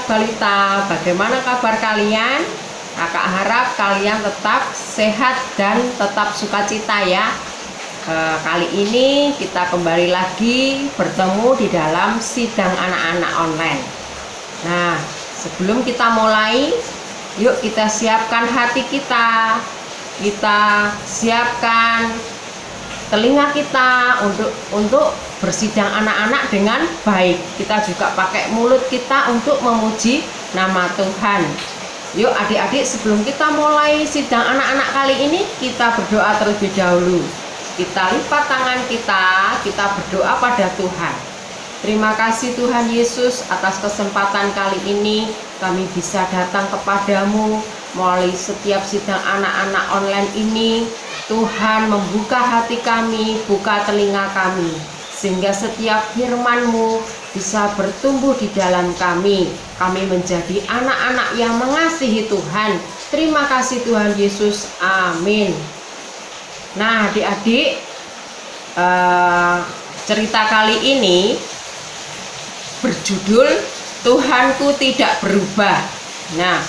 sobat balita, bagaimana kabar kalian? Kakak harap kalian tetap sehat dan tetap sukacita ya. Kali ini kita kembali lagi bertemu di dalam sidang anak-anak online. Nah, sebelum kita mulai, yuk kita siapkan hati kita. Kita siapkan telinga kita untuk bersidang anak-anak dengan baik. Kita juga pakai mulut kita untuk memuji nama Tuhan. Yuk adik-adik, sebelum kita mulai sidang anak-anak kali ini, kita berdoa terlebih dahulu. Kita lipat tangan kita berdoa pada Tuhan. Terima kasih Tuhan Yesus atas kesempatan kali ini kami bisa datang kepadamu melalui setiap sidang anak-anak online ini. Tuhan membuka hati kami, buka telinga kami, sehingga setiap firman-Mu bisa bertumbuh di dalam kami. Kami menjadi anak-anak yang mengasihi Tuhan. Terima kasih Tuhan Yesus, amin. Nah adik-adik, cerita kali ini berjudul Tuhanku Tidak Berubah. Nah,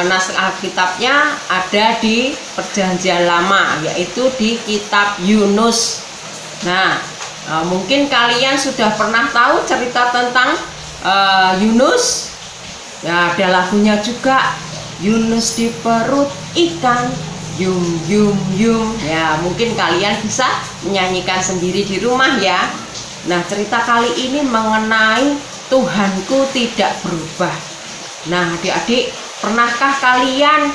naskah Alkitabnya ada di Perjanjian Lama, yaitu di kitab Yunus. Nah, mungkin kalian sudah pernah tahu cerita tentang Yunus. Ya, ada lagunya juga, Yunus di perut ikan, yum yum yum. Ya, mungkin kalian bisa menyanyikan sendiri di rumah ya. Nah, cerita kali ini mengenai Tuhanku tidak berubah. Nah, adik-adik, pernahkah kalian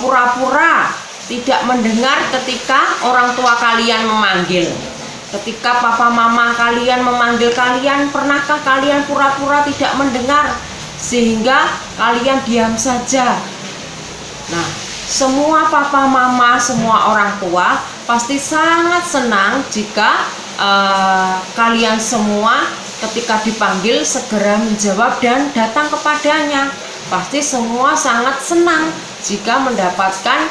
pura-pura tidak mendengar ketika orang tua kalian memanggil? Ketika papa mama kalian memanggil kalian, pernahkah kalian pura-pura tidak mendengar sehingga kalian diam saja? Nah, semua papa mama, semua orang tua pasti sangat senang jika kalian semua ketika dipanggil segera menjawab dan datang kepadanya. Pasti semua sangat senang jika mendapatkan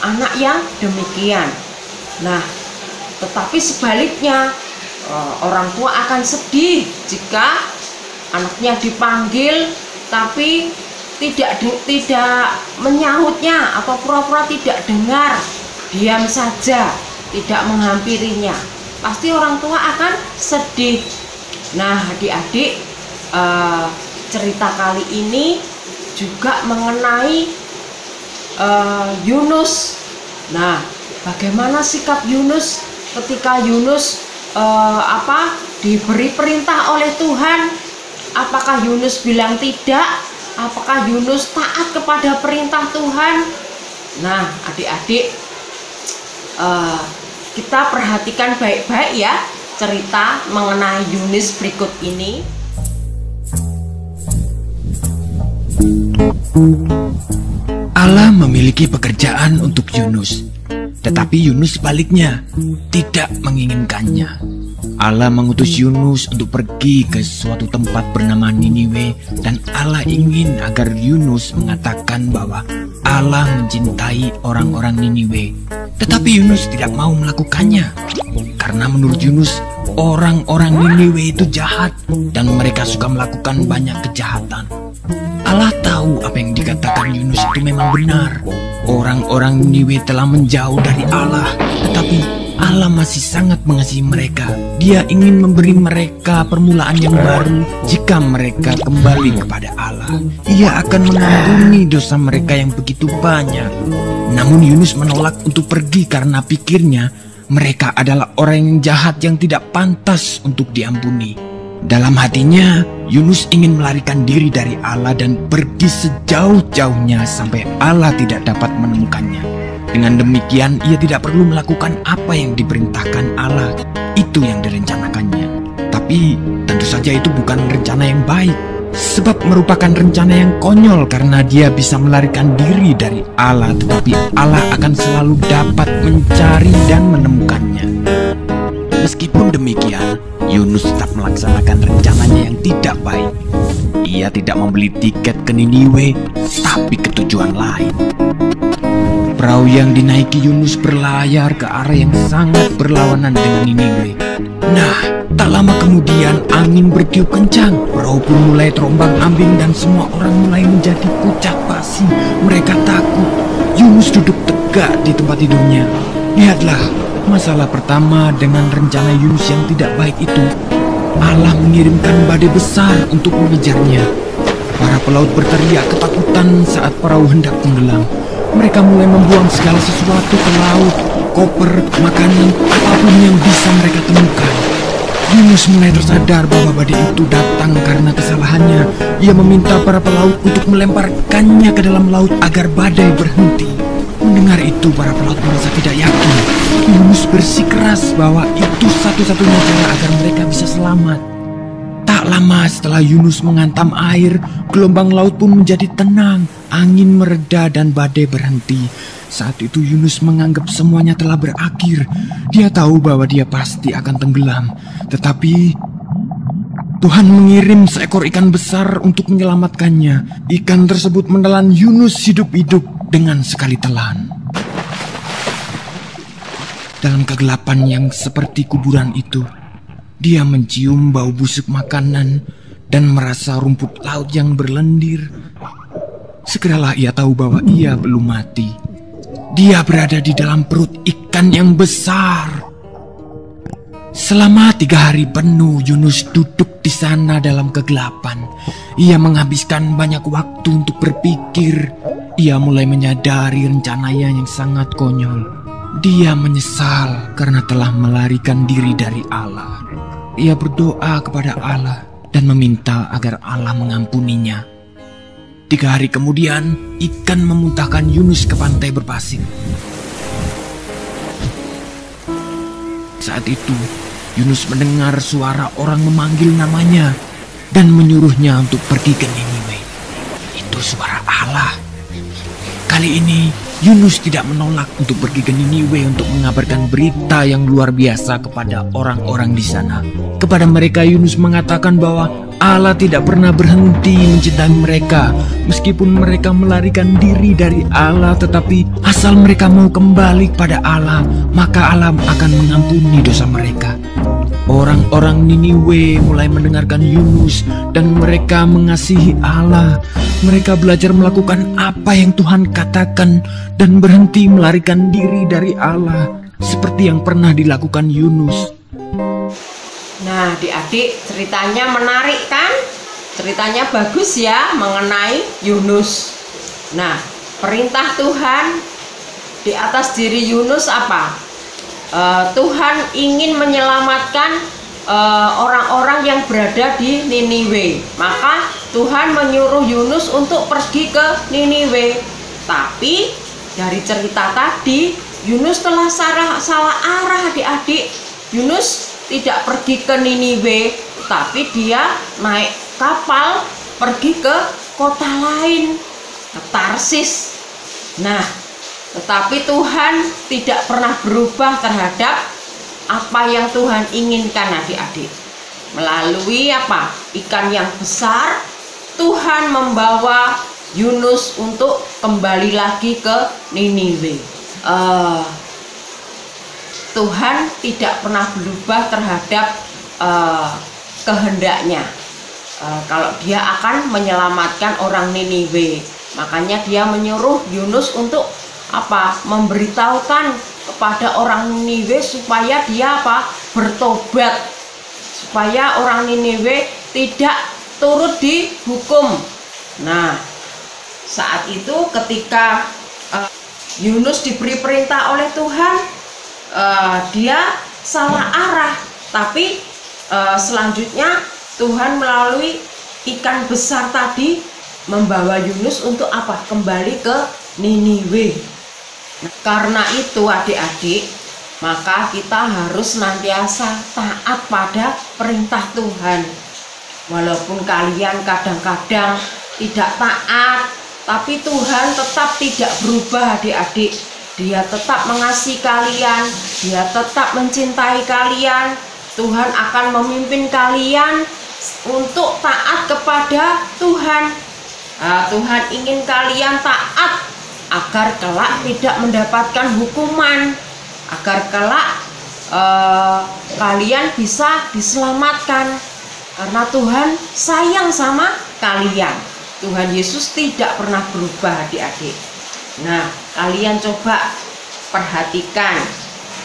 anak yang demikian. Nah, tetapi sebaliknya, orang tua akan sedih jika anaknya dipanggil tapi tidak menyahutnya atau pura-pura tidak dengar, diam saja, tidak menghampirinya. Pasti orang tua akan sedih. Nah, adik-adik, cerita kali ini juga mengenai Yunus. Nah, bagaimana sikap Yunus ketika Yunus diberi perintah oleh Tuhan? Apakah Yunus bilang tidak? Apakah Yunus taat kepada perintah Tuhan? Nah, adik-adik, kita perhatikan baik-baik ya cerita mengenai Yunus berikut ini. Allah memiliki pekerjaan untuk Yunus, tetapi Yunus sebaliknya tidak menginginkannya. Allah mengutus Yunus untuk pergi ke suatu tempat bernama Niniwe, dan Allah ingin agar Yunus mengatakan bahwa Allah mencintai orang-orang Niniwe. Tetapi Yunus tidak mau melakukannya, karena menurut Yunus orang-orang Niniwe itu jahat dan mereka suka melakukan banyak kejahatan. Allah tahu apa yang dikatakan Yunus itu memang benar. Orang-orang Niniwe telah menjauh dari Allah, tetapi Allah masih sangat mengasihi mereka. Dia ingin memberi mereka permulaan yang baru jika mereka kembali kepada Allah. Ia akan mengampuni dosa mereka yang begitu banyak. Namun Yunus menolak untuk pergi karena pikirnya mereka adalah orang yang jahat yang tidak pantas untuk diampuni. Dalam hatinya, Yunus ingin melarikan diri dari Allah dan pergi sejauh-jauhnya sampai Allah tidak dapat menemukannya. Dengan demikian, ia tidak perlu melakukan apa yang diperintahkan Allah. Itu yang direncanakannya. Tapi tentu saja itu bukan rencana yang baik, sebab merupakan rencana yang konyol karena dia bisa melarikan diri dari Allah, tetapi Allah akan selalu dapat mencari dan menemukannya. Meskipun demikian, Yunus tetap melaksanakan rencananya yang tidak baik. Ia tidak membeli tiket ke Niniwe, tapi ke tujuan lain. Perahu yang dinaiki Yunus berlayar ke arah yang sangat berlawanan dengan Niniwe. Nah, Tak lama kemudian angin bertiup kencang, perahu pun mulai terombang-ambing dan semua orang mulai menjadi pucat pasi. Mereka takut. Yunus duduk tegak di tempat tidurnya. Lihatlah, masalah pertama dengan rencana Yunus yang tidak baik itu, Allah mengirimkan badai besar untuk mengejarnya. Para pelaut berteriak ketakutan saat perahu hendak tenggelam. Mereka mulai membuang segala sesuatu ke laut, koper, makanan, apapun yang bisa mereka temukan. Yunus mulai tersadar bahwa badai itu datang karena kesalahannya. Ia meminta para pelaut untuk melemparkannya ke dalam laut agar badai berhenti. Mendengar itu, para pelaut merasa tidak yakin. Yunus bersikeras bahwa itu satu-satunya cara agar mereka bisa selamat. Tak lama setelah Yunus menghantam air, gelombang laut pun menjadi tenang. Angin mereda dan badai berhenti. Saat itu Yunus menganggap semuanya telah berakhir. Dia tahu bahwa dia pasti akan tenggelam. Tetapi Tuhan mengirim seekor ikan besar untuk menyelamatkannya. Ikan tersebut menelan Yunus hidup-hidup dengan sekali telan. Dalam kegelapan yang seperti kuburan itu, dia mencium bau busuk makanan dan merasa rumput laut yang berlendir. Segeralah ia tahu bahwa ia belum mati. Dia berada di dalam perut ikan yang besar. Selama 3 hari penuh Yunus duduk di sana dalam kegelapan. Ia menghabiskan banyak waktu untuk berpikir. Ia mulai menyadari rencananya yang sangat konyol. Dia menyesal karena telah melarikan diri dari Allah. Ia berdoa kepada Allah dan meminta agar Allah mengampuninya. 3 hari kemudian, ikan memuntahkan Yunus ke pantai berpasir. Saat itu, Yunus mendengar suara orang memanggil namanya dan menyuruhnya untuk pergi ke Niniwe. Itu suara Allah. Kali ini, Yunus tidak menolak untuk pergi ke Niniwe untuk mengabarkan berita yang luar biasa kepada orang-orang di sana. Kepada mereka, Yunus mengatakan bahwa Allah tidak pernah berhenti mencintai mereka. Meskipun mereka melarikan diri dari Allah, tetapi asal mereka mau kembali kepada Allah, maka Allah akan mengampuni dosa mereka. Orang-orang Niniwe mulai mendengarkan Yunus dan mereka mengasihi Allah. Mereka belajar melakukan apa yang Tuhan katakan dan berhenti melarikan diri dari Allah seperti yang pernah dilakukan Yunus. Nah, adik-adik, ceritanya menarik kan? Ceritanya bagus ya mengenai Yunus. Nah, perintah Tuhan di atas diri Yunus apa? Tuhan ingin menyelamatkan orang-orang yang berada di Niniwe. Maka Tuhan menyuruh Yunus untuk pergi ke Niniwe. Tapi dari cerita tadi, Yunus telah salah arah adik-adik. Yunus tidak pergi ke Niniwe, tapi dia naik kapal pergi ke kota lain, ke Tarsis. Nah, tetapi Tuhan tidak pernah berubah terhadap apa yang Tuhan inginkan adik-adik. Melalui apa? Ikan yang besar, Tuhan membawa Yunus untuk kembali lagi ke Niniwe. Tuhan tidak pernah berubah terhadap kehendaknya. Kalau dia akan menyelamatkan orang Niniwe, makanya dia menyuruh Yunus untuk apa? Memberitahukan kepada orang Niniwe supaya dia apa? Bertobat, supaya orang Niniwe tidak turut dihukum. Nah, saat itu ketika Yunus diberi perintah oleh Tuhan, dia salah arah, tapi selanjutnya Tuhan melalui ikan besar tadi membawa Yunus untuk apa? Kembali ke Niniwe. Nah, karena itu adik-adik, maka kita harus senantiasa taat pada perintah Tuhan. Walaupun kalian kadang-kadang tidak taat, tapi Tuhan tetap tidak berubah adik-adik. Dia tetap mengasihi kalian, dia tetap mencintai kalian. Tuhan akan memimpin kalian untuk taat kepada Tuhan. Tuhan ingin kalian taat agar kelak tidak mendapatkan hukuman, agar kelak kalian bisa diselamatkan karena Tuhan sayang sama kalian. Tuhan Yesus tidak pernah berubah, adik-adik. Nah, kalian coba perhatikan,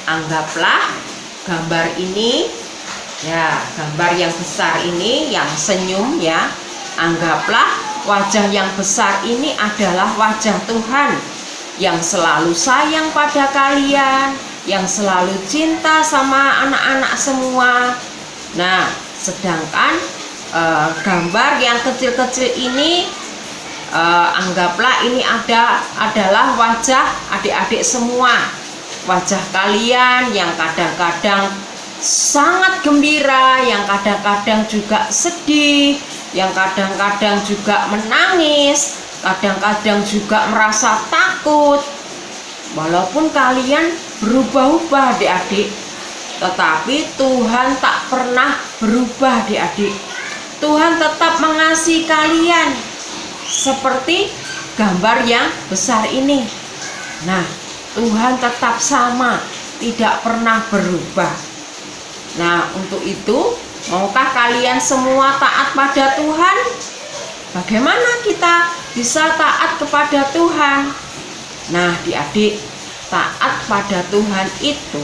anggaplah gambar ini, ya, gambar yang besar ini yang senyum, ya. Anggaplah wajah yang besar ini adalah wajah Tuhan yang selalu sayang pada kalian, yang selalu cinta sama anak-anak semua. Nah, sedangkan gambar yang kecil-kecil ini, anggaplah ini adalah wajah adik-adik semua. Wajah kalian yang kadang-kadang sangat gembira, yang kadang-kadang juga sedih, yang kadang-kadang juga menangis, kadang-kadang juga merasa takut. Walaupun kalian berubah-ubah, adik-adik, tetapi Tuhan tak pernah berubah, adik-adik. Tuhan tetap mengasihi kalian seperti gambar yang besar ini. Nah, Tuhan tetap sama, tidak pernah berubah. Nah, untuk itu, maukah kalian semua taat pada Tuhan? Bagaimana kita bisa taat kepada Tuhan? Nah, adik-adik, taat pada Tuhan itu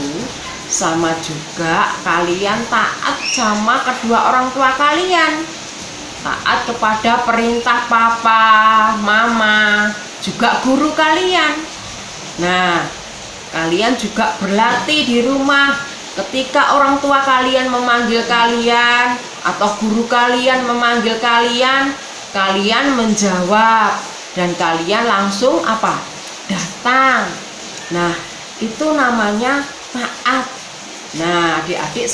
sama juga kalian taat sama kedua orang tua kalian. Taat kepada perintah papa, mama, juga guru kalian. Nah, kalian juga berlatih di rumah. Ketika orang tua kalian memanggil kalian atau guru kalian memanggil kalian, kalian menjawab dan kalian langsung apa? Datang. Nah, itu namanya taat. Nah, adik-adik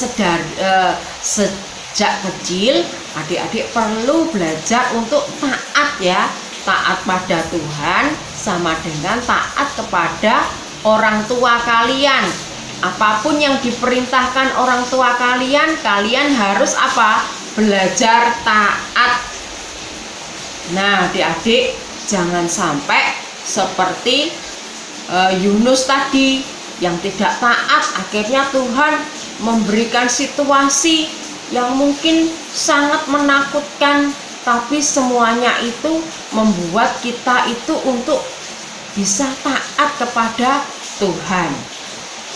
sejak kecil adik-adik perlu belajar untuk taat, ya. Taat pada Tuhan sama dengan taat kepada orang tua kalian. Apapun yang diperintahkan orang tua kalian, kalian harus apa? Belajar taat. Nah, adik-adik, jangan sampai seperti Yunus tadi yang tidak taat. Akhirnya Tuhan memberikan situasi yang mungkin sangat menakutkan, tapi semuanya itu membuat kita itu untuk bisa taat kepada Tuhan.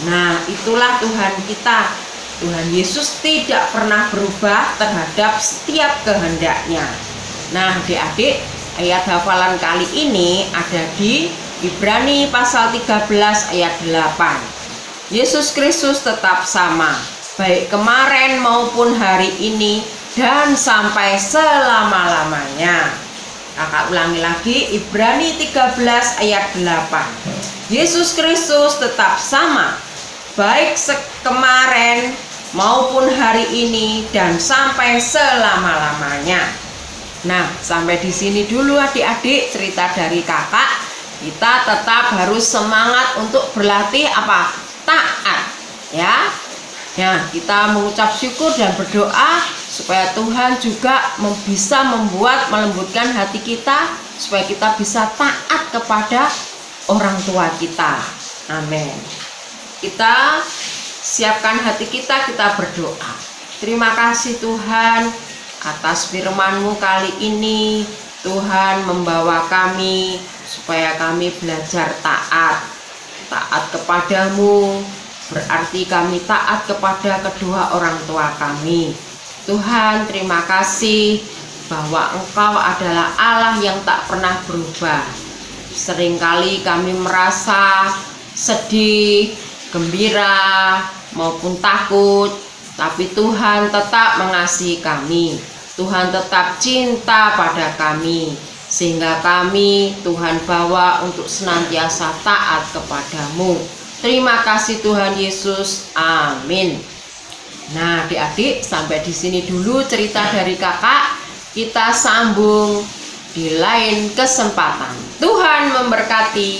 Nah, itulah Tuhan kita. Tuhan Yesus tidak pernah berubah terhadap setiap kehendaknya. Nah, adik-adik, ayat hafalan kali ini ada di Ibrani pasal 13 ayat 8. Yesus Kristus tetap sama, baik kemarin maupun hari ini dan sampai selama-lamanya. Kakak ulangi lagi, Ibrani 13 ayat 8. Yesus Kristus tetap sama, baik kemarin maupun hari ini dan sampai selama-lamanya. Nah, sampai di sini dulu adik-adik cerita dari kakak. Kita tetap harus semangat untuk berlatih apa? Taat, ya. Ya, kita mengucap syukur dan berdoa supaya Tuhan juga bisa melembutkan hati kita, supaya kita bisa taat kepada orang tua kita. Amin. Kita siapkan hati kita berdoa. Terima kasih Tuhan atas firman-Mu kali ini. Tuhan membawa kami supaya kami belajar taat kepadamu, berarti kami taat kepada kedua orang tua kami. Tuhan, terima kasih bahwa Engkau adalah Allah yang tak pernah berubah. Seringkali kami merasa sedih, gembira, maupun takut, tapi Tuhan tetap mengasihi kami. Tuhan tetap cinta pada kami, sehingga kami Tuhan bawa untuk senantiasa taat kepadamu. Terima kasih Tuhan Yesus. Amin. Nah, adik-adik, sampai di sini dulu cerita dari kakak. Kita sambung di lain kesempatan. Tuhan memberkati.